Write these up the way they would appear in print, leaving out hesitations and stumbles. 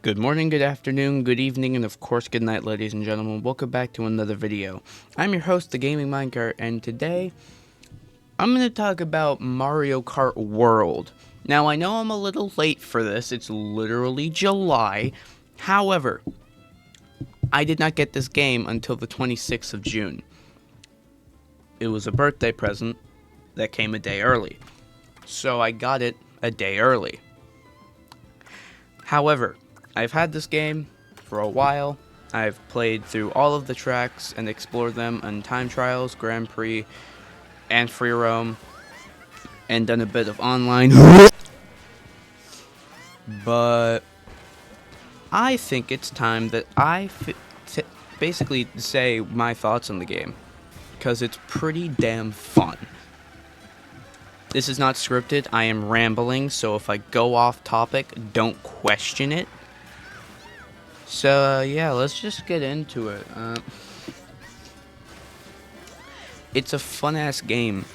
Good morning, good afternoon, good evening, and of course, good night, ladies and gentlemen. Welcome back to another video. I'm your host, the Gaming Minecart, and today I'm going to talk about Mario Kart World. Now, I know I'm a little late for this. It's literally July. However, I did not get this game until the 26th of June. It was a birthday present that came a day early. So I got it a day early. However, I've had this game for a while. I've played through all of the tracks and explored them on time trials, Grand Prix, and free roam, and done a bit of online. But I think it's time that I basically say my thoughts on the game, because it's pretty damn fun. This is not scripted. I am rambling, so if I go off topic, don't question it. So, yeah, let's just get into it. It's a fun-ass game.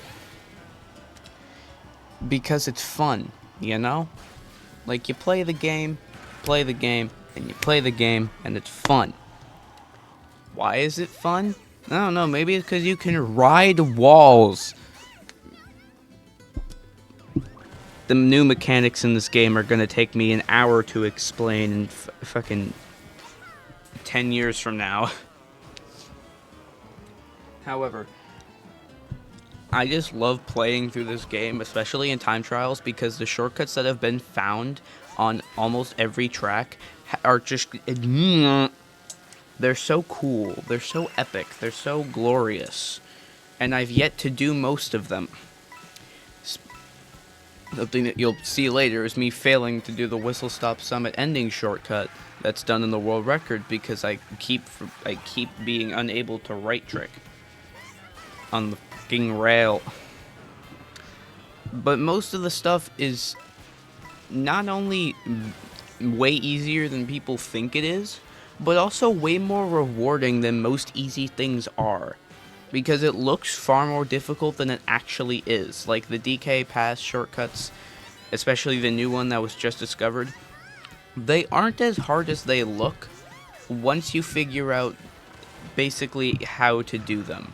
Because it's fun, you know? Like, you play the game, and you play the game, and it's fun. Why is it fun? I don't know, maybe it's because you can ride walls. The new mechanics in this game are gonna take me an hour to explain in fucking 10 years from now. However, I just love playing through this game, especially in time trials, because the shortcuts that have been found on almost every track are just... They're so cool, they're so epic, they're so glorious, and I've yet to do most of them. Something that you'll see later is me failing to do the Whistle Stop Summit ending shortcut that's done in the world record because I keep being unable to right trick on the fucking rail. But most of the stuff is not only way easier than people think it is, but also way more rewarding than most easy things are. Because it looks far more difficult than it actually is. Like the DK Pass shortcuts, especially the new one that was just discovered, they aren't as hard as they look once you figure out basically how to do them.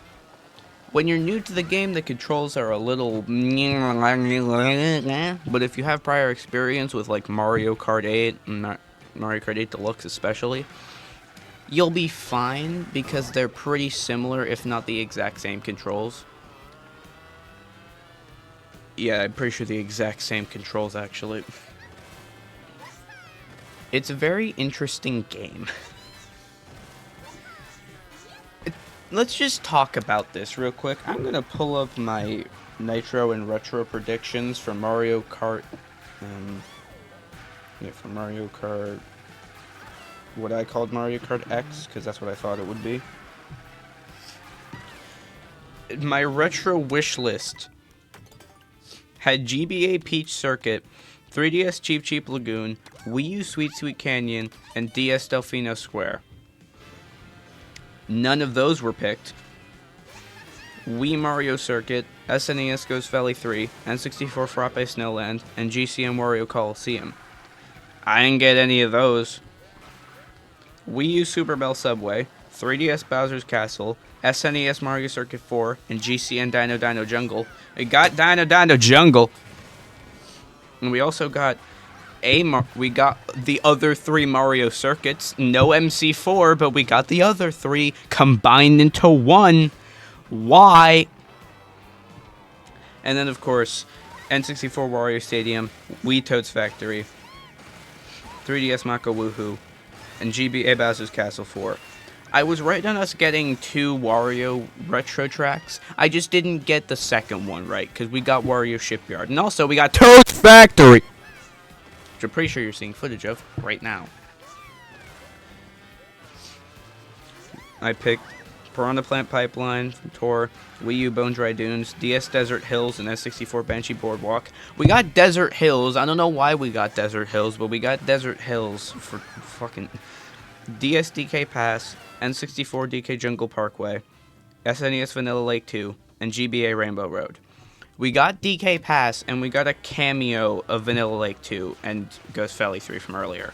When you're new to the game, the controls are a little... But if you have prior experience with like Mario Kart 8, and Mario Kart 8 Deluxe especially, you'll be fine because they're pretty similar, if not the exact same controls. Yeah, I'm pretty sure the exact same controls, actually. It's a very interesting game. Let's just talk about this real quick. I'm gonna pull up my Nitro and Retro predictions for Mario Kart. For Mario Kart... what I called Mario Kart X, because that's what I thought it would be. My retro wish list had GBA Peach Circuit, 3DS Cheap Cheap Lagoon, Wii U Sweet Sweet Canyon, and DS Delfino Square. None of those were picked. Wii Mario Circuit, SNES Ghost Valley 3, N64 Frappe Snowland, and GCM Wario Coliseum. I didn't get any of those. Wii U Super Bell Subway, 3DS Bowser's Castle, SNES Mario Circuit 4, and GCN Dino Dino Jungle. We got Dino Dino Jungle. And we also got we got the other 3 Mario Circuits. No MC4, but we got the other 3 combined into one. Why? And then, of course, N64 Wario Stadium, Wii Toad's Factory, 3DS Mako Woohoo, and GBA Bowser's Castle 4. I was right on us getting 2 Wario retro tracks. I just didn't get the second one right, because we got Wario Shipyard. And also, we got Toad's Factory, which I'm pretty sure you're seeing footage of right now. I picked Piranha Plant Pipeline from Tor, Wii U Bone Dry Dunes, DS Desert Hills, and S64 Banshee Boardwalk. We got Desert Hills. I don't know why we got Desert Hills, but we got Desert Hills for fucking... DS DK Pass, N64 DK Jungle Parkway, SNES Vanilla Lake 2, and GBA Rainbow Road. We got DK Pass, and we got a cameo of Vanilla Lake 2 and Ghost Valley 3 from earlier.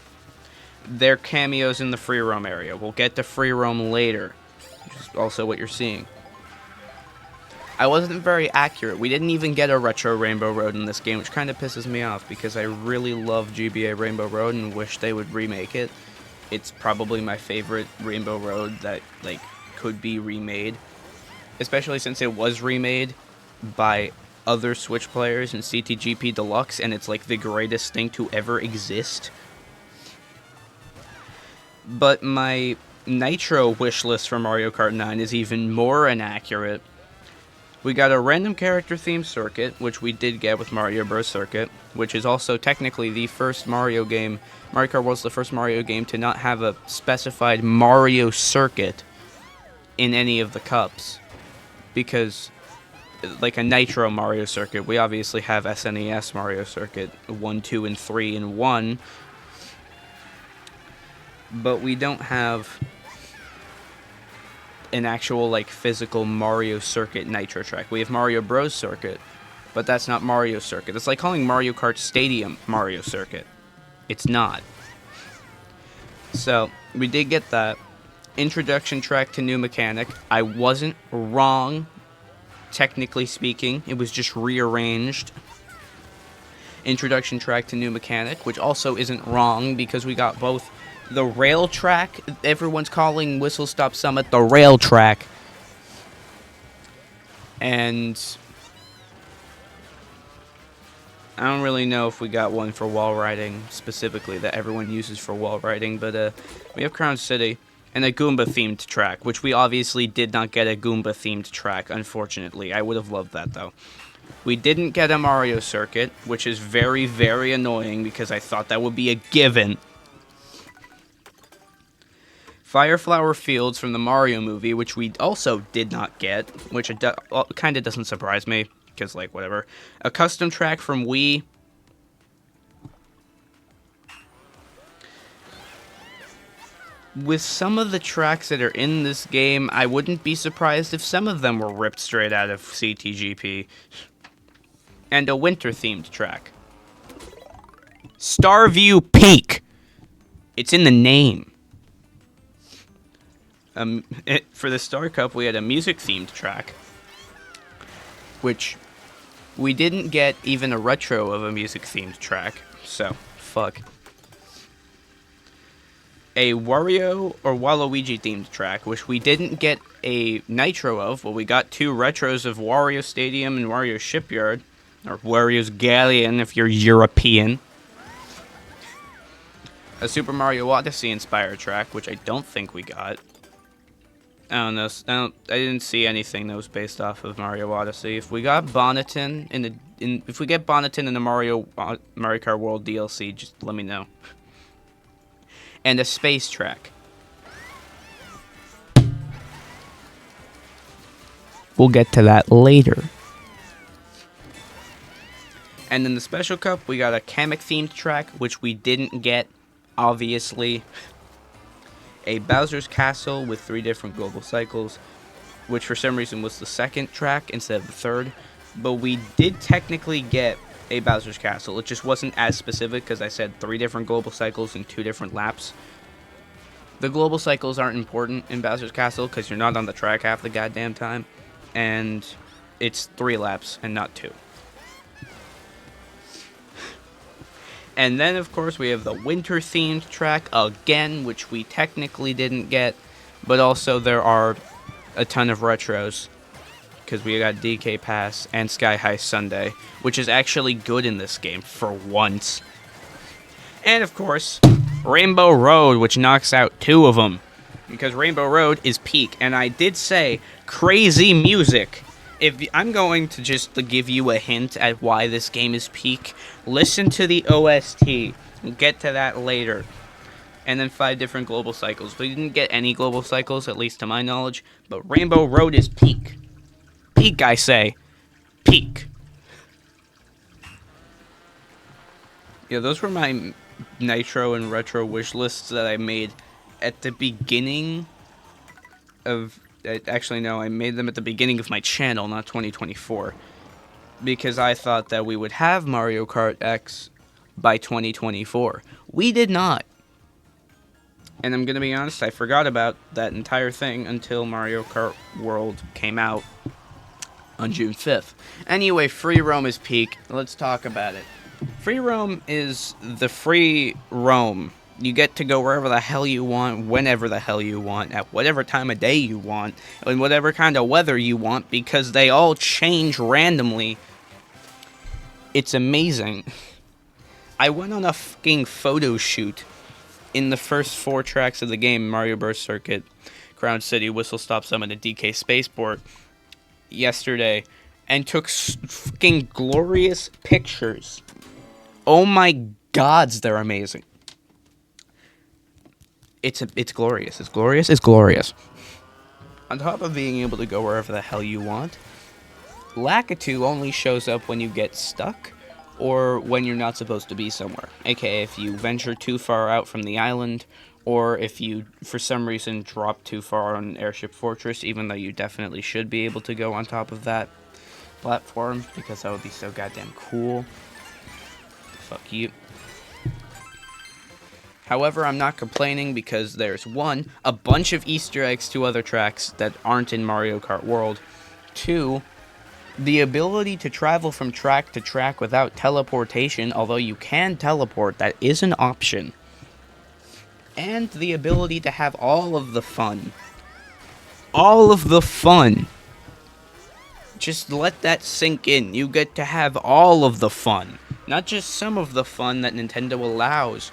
They're cameos in the free roam area. We'll get to free roam later, which is also what you're seeing. I wasn't very accurate. We didn't even get a retro Rainbow Road in this game, which kind of pisses me off because I really love GBA Rainbow Road and wish they would remake it. It's probably my favorite Rainbow Road that could be remade, especially since it was remade by other Switch players in CTGP Deluxe, and it's like the greatest thing to ever exist. But my Nitro wish list for Mario Kart 9 is even more inaccurate. We got a random character themed circuit, which we did get with Mario Bros. Circuit, which is also technically the first Mario game. Mario Kart was the first Mario game to not have a specified Mario circuit in any of the cups. Because, like a Nitro Mario circuit, we obviously have SNES Mario circuit 1, 2, and 3 in 1. But we don't have an actual physical Mario circuit Nitro track. We have Mario Bros circuit, but that's not Mario circuit. It's like calling Mario Kart Stadium Mario circuit. It's not. So we did get that introduction track to new mechanic. I wasn't wrong, technically speaking. It was just rearranged. Introduction track to new mechanic, which also isn't wrong because we got both the rail track. Everyone's calling Whistle Stop Summit the rail track. And I don't really know if we got one for wall riding specifically that everyone uses for wall riding, but we have Crown City and a Goomba-themed track, which we obviously did not get a Goomba-themed track, unfortunately. I would have loved that, though. We didn't get a Mario circuit, which is very, very annoying because I thought that would be a given. Fireflower Fields from the Mario movie, which we also did not get, which kind of doesn't surprise me, because, whatever. A custom track from Wii. With some of the tracks that are in this game, I wouldn't be surprised if some of them were ripped straight out of CTGP. And a winter-themed track. Starview Peak! It's in the name. For the Star Cup, we had a music-themed track, which we didn't get even a retro of a music-themed track, so fuck. A Wario or Waluigi-themed track, which we didn't get a nitro of, but we got 2 retros of Wario Stadium and Wario Shipyard, or Wario's Galleon if you're European. A Super Mario Odyssey-inspired track, which I don't think we got. I don't know. I didn't see anything that was based off of Mario Odyssey. If we got Bonneton if we get Bonneton in the Mario Kart World DLC, just let me know. And a space track. We'll get to that later. And in the Special Cup, we got a Kamek-themed track, which we didn't get, obviously. A Bowser's Castle with 3 different global cycles, which for some reason was the second track instead of the third. But we did technically get a Bowser's Castle. It just wasn't as specific because I said 3 different global cycles and 2 different laps. The global cycles aren't important in Bowser's Castle because you're not on the track half the goddamn time. And it's 3 laps and not 2. And then, of course, we have the winter-themed track again, which we technically didn't get. But also, there are a ton of retros. Because we got DK Pass and Sky High Sunday, which is actually good in this game, for once. And, of course, Rainbow Road, which knocks out 2 of them. Because Rainbow Road is peak. And I did say, crazy music. If I'm going to just give you a hint at why this game is peak, listen to the OST. We'll get to that later. And then 5 different global cycles. We didn't get any global cycles, at least to my knowledge. But Rainbow Road is peak. Peak, I say. Peak. Yeah, those were my Nitro and Retro wish lists that I made at the beginning of... Actually, no, I made them at the beginning of my channel, not 2024. Because I thought that we would have Mario Kart X by 2024. We did not. And I'm gonna be honest, I forgot about that entire thing until Mario Kart World came out on June 5th. Anyway, free roam is peak. Let's talk about it. Free roam is the free roam. You get to go wherever the hell you want, whenever the hell you want, at whatever time of day you want, in whatever kind of weather you want, because they all change randomly. It's amazing. I went on a fucking photo shoot in the first 4 tracks of the game, Mario Bros. Circuit, Crown City, Whistle Stop Summit, and DK Spaceport, yesterday, and took fucking glorious pictures. Oh my gods, they're amazing. It's glorious. It's glorious. It's glorious. On top of being able to go wherever the hell you want, Lakitu only shows up when you get stuck or when you're not supposed to be somewhere. AKA if you venture too far out from the island, or if you, for some reason, drop too far on Airship Fortress, even though you definitely should be able to go on top of that platform, because that would be so goddamn cool. Fuck you. However, I'm not complaining because there's 1, a bunch of Easter eggs to other tracks that aren't in Mario Kart World. 2, the ability to travel from track to track without teleportation, although you can teleport, that is an option. And the ability to have all of the fun. All of the fun. Just let that sink in. You get to have all of the fun. Not just some of the fun that Nintendo allows.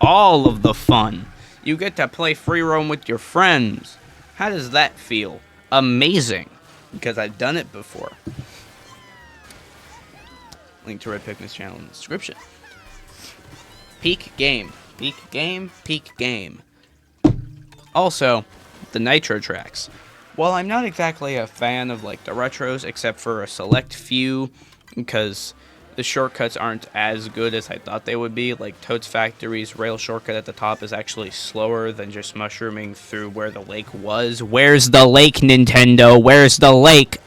All of the fun. You get to play free roam with your friends. How does that feel? Amazing. Because I've done it before. Link to Red Picmin's channel in the description. Peak game. Peak game. Peak game. Also, the Nitro tracks. While I'm not exactly a fan of like the retros, except for a select few, because the shortcuts aren't as good as I thought they would be. Like Toad's Factory's rail shortcut at the top is actually slower than just mushrooming through where the lake was. Where's the lake, Nintendo? Where's the lake?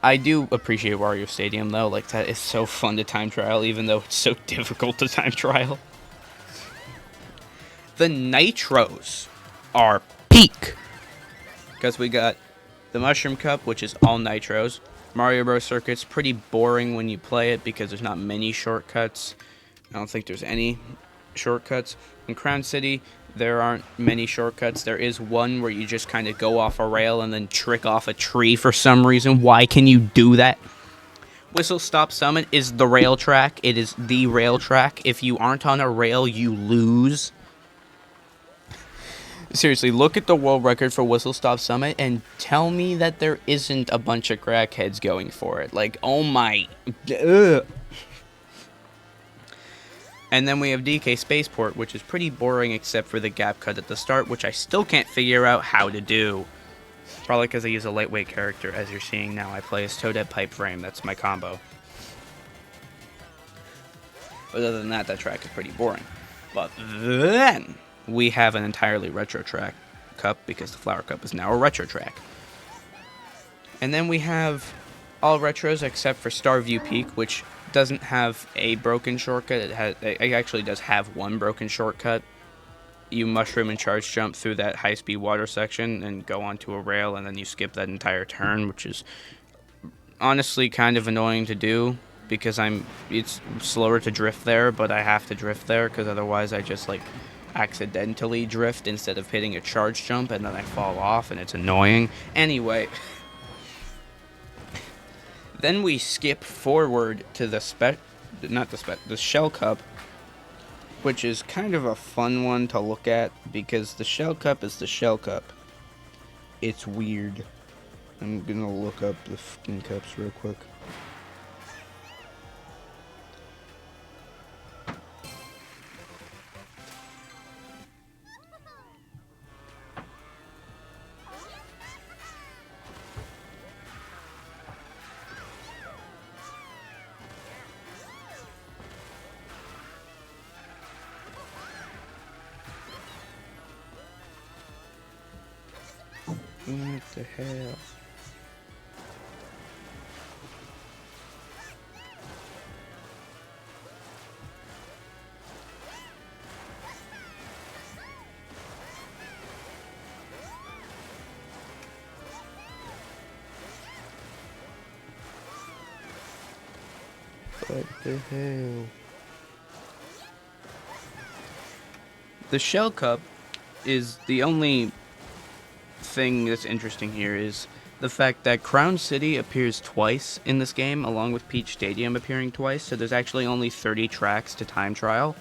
I do appreciate Wario Stadium though. Like that is so fun to time trial, even though it's so difficult to time trial. The Nitros are peak, because we got the Mushroom Cup, which is all Nitros. Mario Bros. Circuit's pretty boring when you play it because there's not many shortcuts. I don't think there's any shortcuts. In Crown City, there aren't many shortcuts. There is one where you just kind of go off a rail and then trick off a tree for some reason. Why can you do that? Whistle Stop Summit is the rail track. It is the rail track. If you aren't on a rail, you lose. Seriously, look at the world record for Whistle Stop Summit and tell me that there isn't a bunch of crackheads going for it. Like, oh my... Ugh. And then we have DK Spaceport, which is pretty boring except for the gap cut at the start, which I still can't figure out how to do. Probably because I use a lightweight character, as you're seeing now. I play as Toadette Pipe Frame, that's my combo. But other than that, that track is pretty boring. But then we have an entirely retro track cup, because the Flower Cup is now a retro track. And then we have all retros except for Starview Peak, which doesn't have a broken shortcut. It actually does have one broken shortcut. You mushroom and charge jump through that high-speed water section and go onto a rail, and then you skip that entire turn, which is honestly kind of annoying to do, because it's slower to drift there, but I have to drift there because otherwise I just like accidentally drift instead of hitting a charge jump, and then I fall off and it's annoying. Anyway, then we skip forward to the Shell Cup, which is kind of a fun one to look at because the Shell Cup is the Shell Cup. It's weird. I'm gonna look up the fucking cups real quick. What the hell? What the hell? The Shell Cup is the only thing that's interesting here is the fact that Crown City appears twice in this game, along with Peach Stadium appearing twice, so there's actually only 30 tracks to time trial.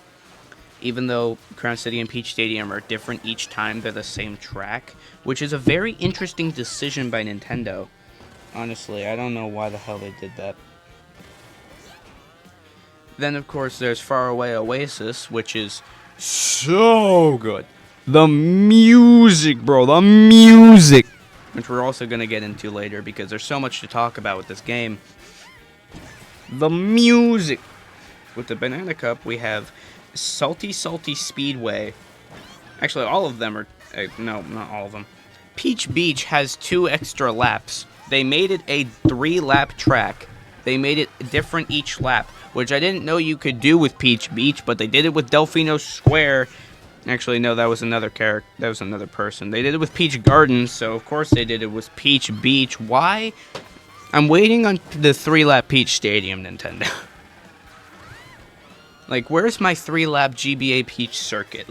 Even though Crown City and Peach Stadium are different each time, they're the same track, which is a very interesting decision by Nintendo. Honestly, I don't know why the hell they did that. Then, of course, there's Faraway Oasis, which is so good. The music, bro, the music! Which we're also going to get into later because there's so much to talk about with this game. The music! With the Banana Cup, we have Salty Salty Speedway. Actually, all of them are... no, not all of them. Peach Beach has 2 extra laps. They made it a 3-lap track. They made it different each lap, which I didn't know you could do with Peach Beach, but they did it with Delfino Square. Actually, no, that was another character. That was another person. They did it with Peach Gardens, so of course they did it with Peach Beach. Why? I'm waiting on the 3-lap Peach Stadium, Nintendo. Like, where's my 3-lap GBA Peach circuit?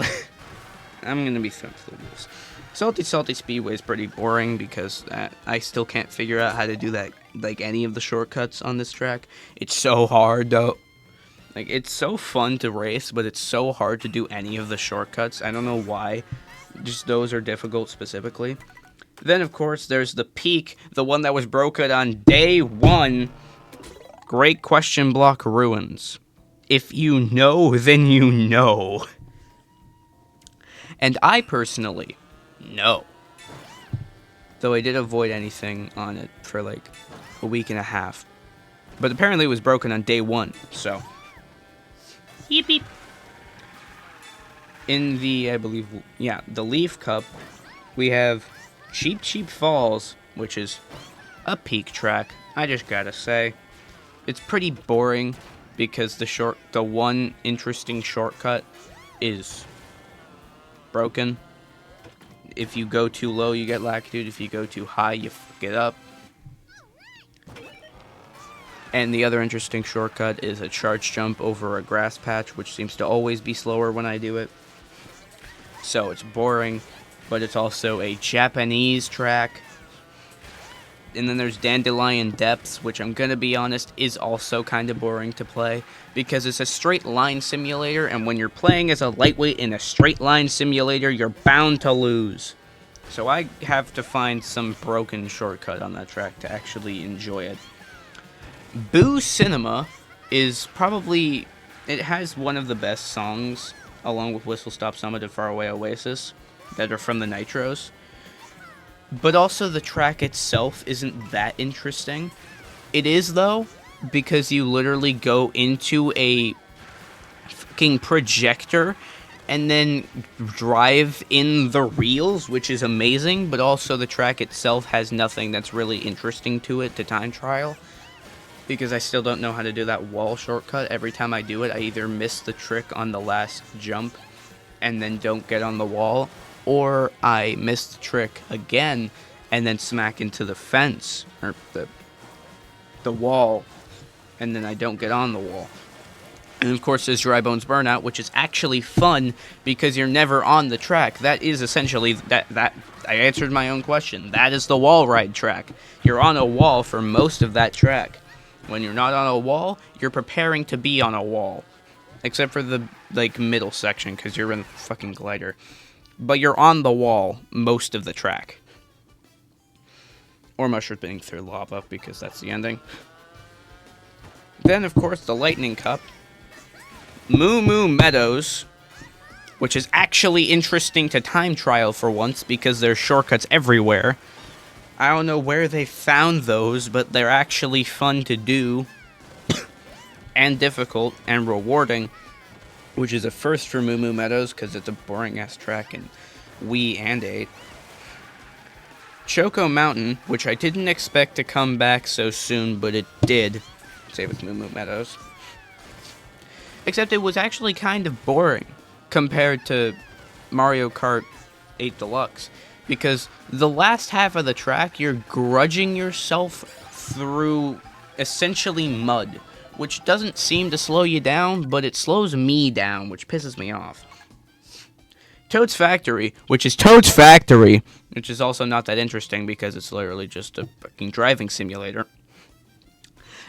I'm gonna be so clueless. Salty Salty Speedway is pretty boring because I still can't figure out how to do that, like any of the shortcuts on this track. It's so hard, though. Like, it's so fun to race, but it's so hard to do any of the shortcuts. I don't know why. Just those are difficult specifically. Then, of course, there's the Peak, the one that was broken on day 1. Great question block ruins. If you know, then you know. And I personally know. Though I did avoid anything on it for like a week and a half. But apparently it was broken on day 1, so... Beep, beep. In the, I believe, yeah, the Leaf Cup, we have Cheap Cheap Falls, which is a Peak track. I just gotta say, it's pretty boring because the one interesting shortcut is broken. If you go too low, you get Lakitud. If you go too high, you fuck it up. And the other interesting shortcut is a charge jump over a grass patch, which seems to always be slower when I do it. So it's boring, but it's also a Japanese track. And then there's Dandelion Depths, which I'm gonna be honest, is also kind of boring to play, because it's a straight line simulator, and when you're playing as a lightweight in a straight line simulator, you're bound to lose. So I have to find some broken shortcut on that track to actually enjoy it. Boo Cinema is probably... it has one of the best songs, along with Whistle Stop Summit and Faraway Oasis, that are from the Nitros. But also the track itself isn't that interesting. It is, though, because you literally go into a fucking projector and then drive in the reels, which is amazing, but also the track itself has nothing that's really interesting to it to time trial. Because I still don't know how to do that wall shortcut. Every time I do it, I either miss the trick on the last jump and then don't get on the wall, or I miss the trick again and then smack into the fence, or the wall, and then I don't get on the wall. And of course there's Dry Bones Burnout, which is actually fun because you're never on the track. That is essentially, that I answered my own question. That is the wall ride track. You're on a wall for most of that track. When you're not on a wall, you're preparing to be on a wall. Except for the, like, middle section, because you're in a fucking glider. But you're on the wall most of the track. Or mushrooming through lava, because that's the ending. Then, of course, the Lightning Cup. Moo Moo Meadows, which is actually interesting to time trial for once, because there's shortcuts everywhere. I don't know where they found those, but they're actually fun to do, and difficult, and rewarding, which is a first for Moo Moo Meadows, because it's a boring-ass track in Wii and 8. Choco Mountain, which I didn't expect to come back so soon, but it did, same with Moo Moo Meadows. Except it was actually kind of boring, compared to Mario Kart 8 Deluxe. Because the last half of the track, you're grudging yourself through essentially mud, which doesn't seem to slow you down, but it slows me down, which pisses me off. Toad's Factory, which is also not that interesting because it's literally just a fucking driving simulator.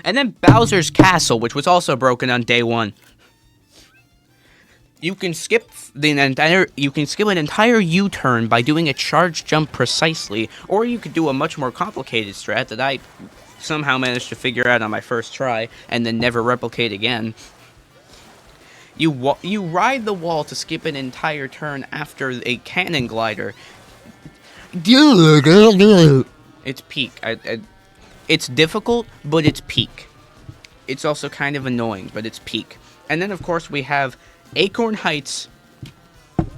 And then Bowser's Castle, which was also broken on day 1. You can skip an entire U-turn by doing a charge jump precisely, or you could do a much more complicated strat that I somehow managed to figure out on my first try and then never replicate again. You ride the wall to skip an entire turn after a cannon glider. It's peak. It's difficult, but it's peak. It's also kind of annoying, but it's peak. And then, of course, we have Acorn Heights,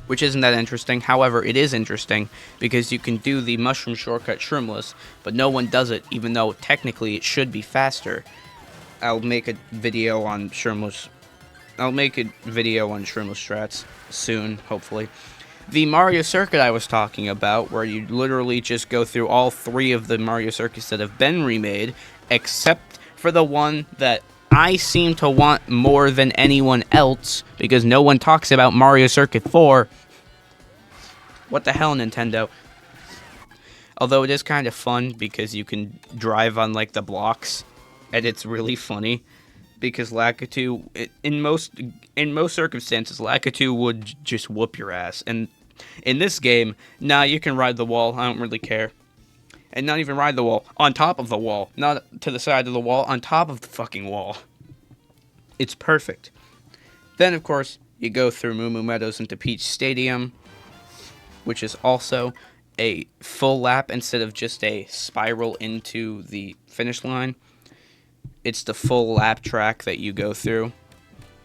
which isn't that interesting. However, it is interesting because you can do the mushroom shortcut shroomless, but no one does it, even though technically it should be faster. I'll make a video on shroomless strats soon, hopefully. The Mario Circuit I was talking about, where you literally just go through all 3 of the Mario Circuits that have been remade, except for the one that I seem to want more than anyone else, because no one talks about Mario Circuit 4. What the hell, Nintendo? Although it is kind of fun, because you can drive on, like, the blocks, and it's really funny. Because Lakitu, in most circumstances, Lakitu would just whoop your ass. And in this game, nah, you can ride the wall. I don't really care. And not even ride the wall. On top of the wall. Not to the side of the wall. On top of the fucking wall. It's perfect. Then, of course, you go through Moo Moo Meadows into Peach Stadium, which is also a full lap instead of just a spiral into the finish line. It's the full lap track that you go through,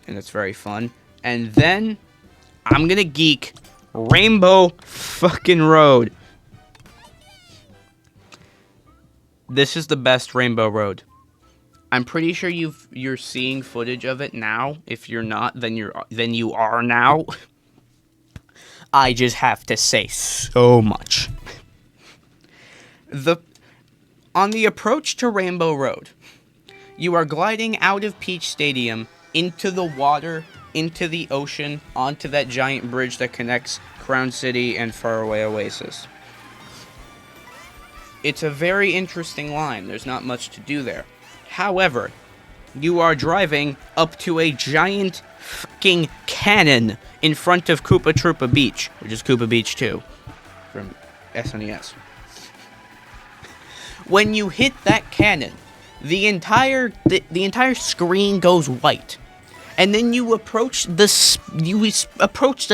and it's very fun. And then, I'm gonna geek Rainbow fucking Road. This is the best Rainbow Road. I'm pretty sure you're seeing footage of it now. If you're not, then you are now. I just have to say so much. On the approach to Rainbow Road, you are gliding out of Peach Stadium into the water, into the ocean, onto that giant bridge that connects Crown City and Faraway Oasis. It's a very interesting line. There's not much to do there. However, you are driving up to a giant fucking cannon in front of Koopa Troopa Beach, which is Koopa Beach 2 from SNES. When you hit that cannon, the entire screen goes white, and then you approach the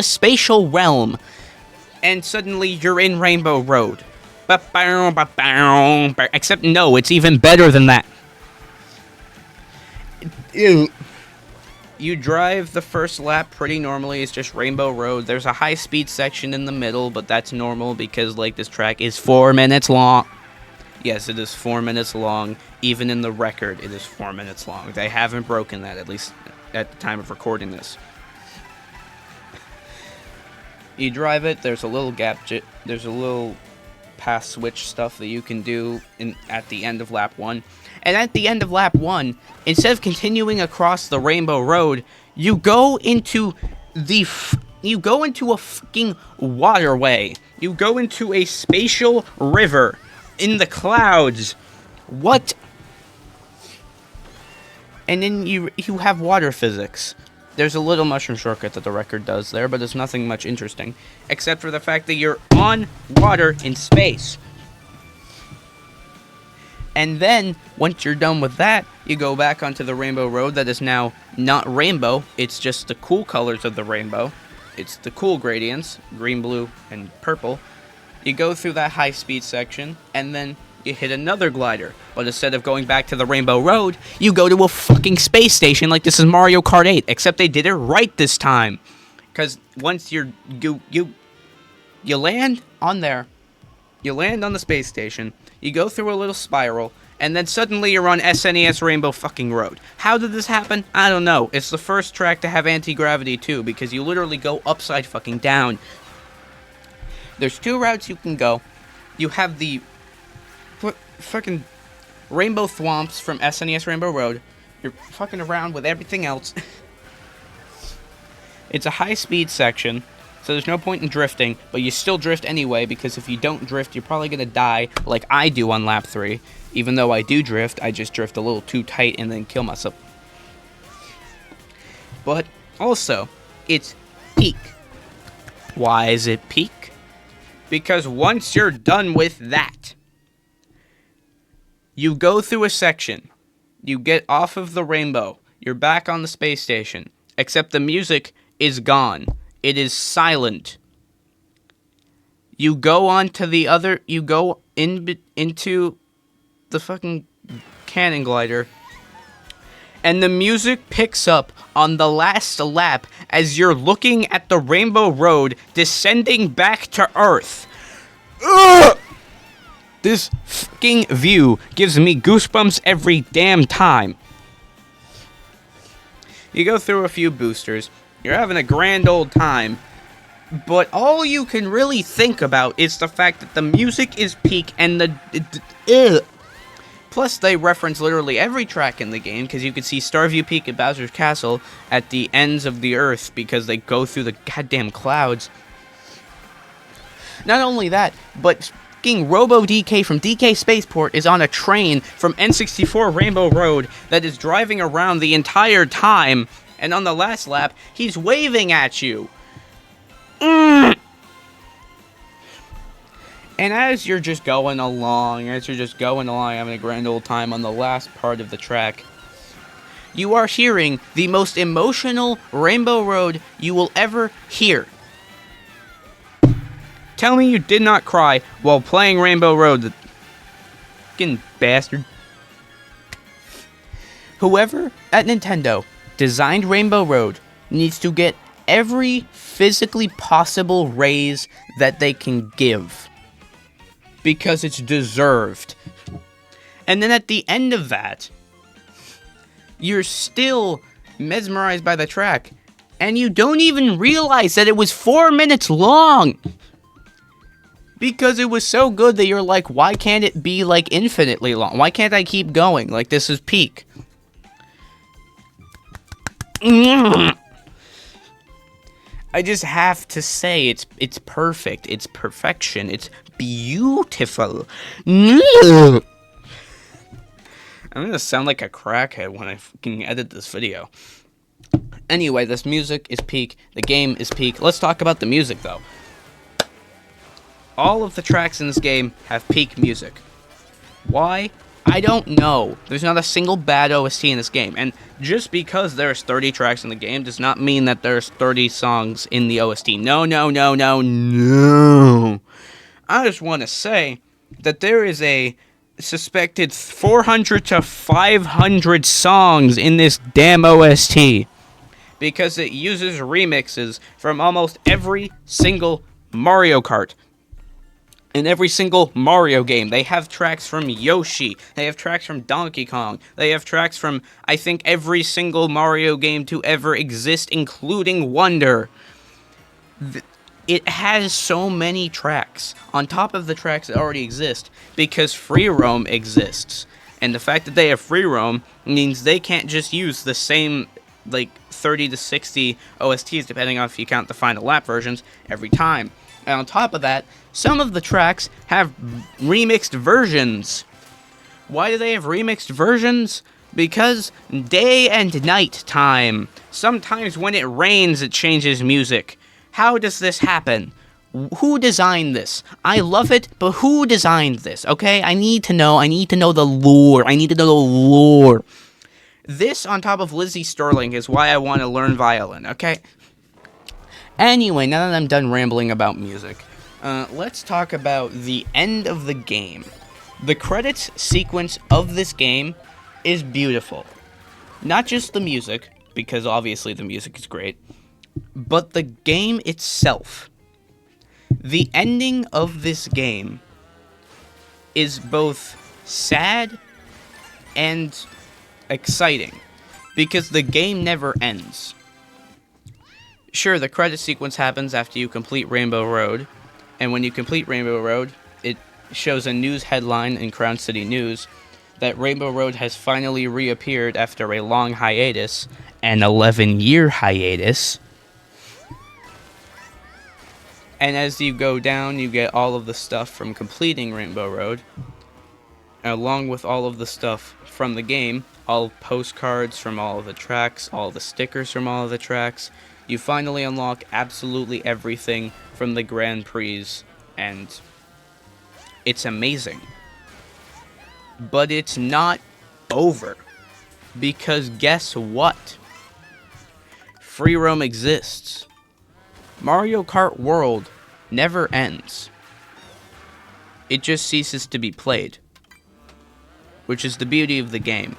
spatial realm, and suddenly you're in Rainbow Road. Except no, it's even better than that. You drive the first lap pretty normally. It's just Rainbow Road. There's a high-speed section in the middle, but that's normal because, like, this track is 4 minutes long. Yes, it is 4 minutes long. Even in the record, it is 4 minutes long. They haven't broken that, at least at the time of recording this. You drive it. There's a little there's a little path switch stuff that you can do at the end of lap 1. And at the end of lap 1, instead of continuing across the Rainbow Road, you go into a fucking waterway. You go into a spatial river in the clouds. What? And then you have water physics. There's a little mushroom shortcut that the record does there, but it's nothing much interesting, except for the fact that you're on water in space. And then, once you're done with that, you go back onto the Rainbow Road that is now not rainbow, it's just the cool colors of the rainbow. It's the cool gradients, green, blue, and purple. You go through that high-speed section, and then you hit another glider. But instead of going back to the Rainbow Road, you go to a fucking space station like this is Mario Kart 8, except they did it right this time. Because once you land on there, you land on the space station, you go through a little spiral, and then suddenly you're on SNES Rainbow fucking Road. How did this happen? I don't know. It's the first track to have anti-gravity too, because you literally go upside fucking down. There's 2 routes you can go. You have the fucking Rainbow Thwomps from SNES Rainbow Road, You're fucking around with everything else. It's a high-speed section, so there's no point in drifting, but you still drift anyway, because if you don't drift, you're probably going to die like I do on lap 3. Even though I do drift, I just drift a little too tight and then kill myself. But also, it's peak. Why is it peak? Because once you're done with that, you go through a section, you get off of the rainbow, you're back on the space station, except the music is gone. It is silent. You go on to the other, you go into the fucking cannon glider, and the music picks up on the last lap as you're looking at the Rainbow Road descending back to Earth. Ugh! This fucking view gives me goosebumps every damn time. You go through a few boosters, you're having a grand old time, but all you can really think about is the fact that the music is peak and ugh. Plus, they reference literally every track in the game, because you can see Starview Peak and Bowser's Castle at the ends of the Earth, because they go through the goddamn clouds. Not only that, but fucking Robo DK from DK Spaceport is on a train from N64 Rainbow Road that is driving around the entire time, and on the last lap, he's waving at you. And as you're just going along, having a grand old time on the last part of the track, you are hearing the most emotional Rainbow Road you will ever hear. Tell me you did not cry while playing Rainbow Road, the fucking bastard. Whoever at Nintendo designed Rainbow Road needs to get every physically possible raise that they can give, because it's deserved. And then at the end of that, you're still mesmerized by the track, and you don't even realize that it was 4 minutes long, because it was so good that you're like, why can't it be like infinitely long? Why can't I keep going? Like, this is peak. I just have to say, it's perfect. It's perfection. It's beautiful. I'm gonna sound like a crackhead when I fucking edit this video. Anyway, this music is peak. The game is peak. Let's talk about the music, though. All of the tracks in this game have peak music. Why? I don't know. There's not a single bad OST in this game, and just because there's 30 tracks in the game does not mean that there's 30 songs in the OST. No. I just want to say that there is a suspected 400 to 500 songs in this damn OST, because it uses remixes from almost every single Mario Kart. In every single Mario game, they have tracks from Yoshi, they have tracks from Donkey Kong, they have tracks from, I think, every single Mario game to ever exist, including Wonder. It has so many tracks, on top of the tracks that already exist, because free roam exists. And the fact that they have free roam means they can't just use the same, like, 30 to 60 OSTs, depending on if you count the final lap versions, every time. And on top of that, some of the tracks have remixed versions. Why do they have remixed versions? Because day and night time. Sometimes when it rains, it changes music. How does this happen? Who designed this? I love it, but who designed this? Okay, I need to know the lore. This, on top of Lizzie Sterling, is why I want to learn violin, okay? Anyway, now that I'm done rambling about music, let's talk about the end of the game. The credits sequence of this game is beautiful. Not just the music, because obviously the music is great, but the game itself. The ending of this game is both sad and exciting, because the game never ends. Sure, the credit sequence happens after you complete Rainbow Road, and when you complete Rainbow Road, it shows a news headline in Crown City News that Rainbow Road has finally reappeared after a long hiatus, an 11-year hiatus. And as you go down, you get all of the stuff from completing Rainbow Road, along with all of the stuff from the game, all postcards from all of the tracks, all the stickers from all of the tracks. You finally unlock absolutely everything from the Grand Prix, and it's amazing. But it's not over, because guess what? Free roam exists. Mario Kart World never ends. It just ceases to be played, which is the beauty of the game.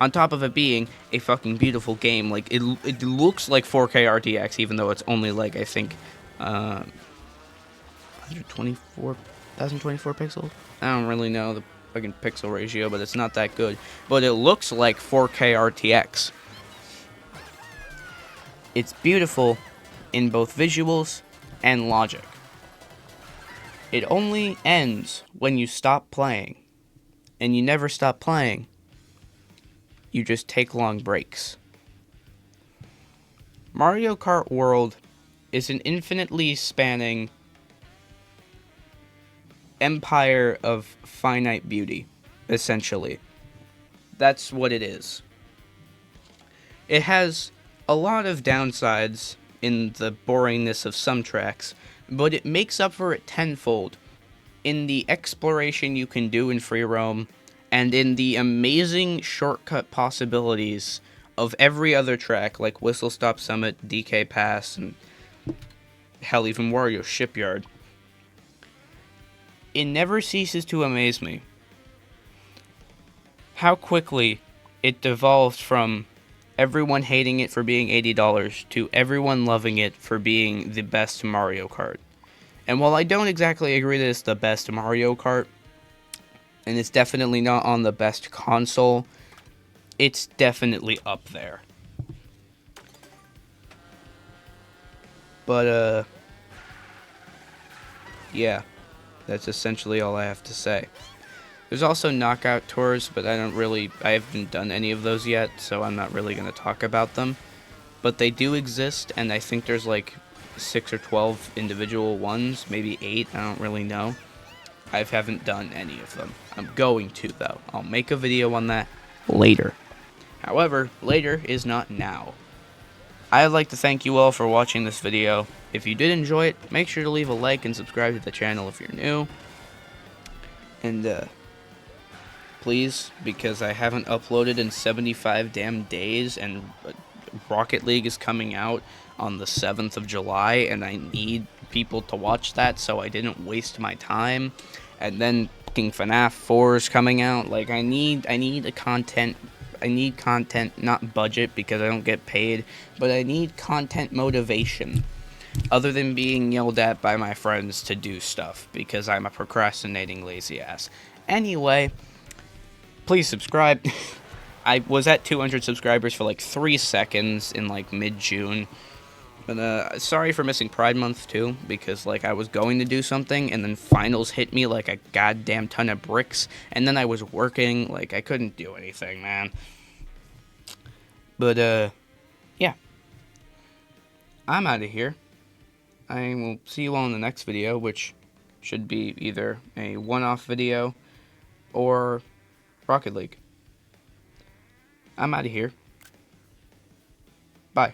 On top of it being a fucking beautiful game, like it looks like 4K RTX, even though it's only like, I think, 1024 pixels. I don't really know the fucking pixel ratio, but it's not that good. But it looks like 4K RTX. It's beautiful in both visuals and logic. It only ends when you stop playing. And you never stop playing. You just take long breaks. Mario Kart World is an infinitely spanning empire of finite beauty, essentially. That's what it is. It has a lot of downsides in the boringness of some tracks, but it makes up for it tenfold in the exploration you can do in free roam, and in the amazing shortcut possibilities of every other track, like Whistle Stop Summit, DK Pass, and hell, even Wario Shipyard. It never ceases to amaze me how quickly it devolved from everyone hating it for being $80 to everyone loving it for being the best Mario Kart. And while I don't exactly agree that it's the best Mario Kart, and it's definitely not on the best console, it's definitely up there. But, yeah, that's essentially all I have to say. There's also knockout tours, but I haven't done any of those yet, so I'm not really going to talk about them. But they do exist, and I think there's like 6 or 12 individual ones, maybe 8, I don't really know. I haven't done any of them. I'm going to, though. I'll make a video on that later. However, later is not now. I'd like to thank you all for watching this video. If you did enjoy it, make sure to leave a like and subscribe to the channel if you're new. And, please, because I haven't uploaded in 75 damn days, and Rocket League is coming out on the 7th of July, and I need people to watch that so I didn't waste my time. And then fucking FNAF 4 is coming out. Like, I need content, not budget, because I don't get paid, but I need content motivation, other than being yelled at by my friends to do stuff, because I'm a procrastinating lazy ass. Anyway, please subscribe. I was at 200 subscribers for like 3 seconds in like mid-June. But sorry for missing Pride Month too, because like I was going to do something and then finals hit me like a goddamn ton of bricks, and then I was working, like I couldn't do anything, man. But yeah. I'm out of here. I will see you all in the next video, which should be either a one-off video or Rocket League. I'm out of here. Bye.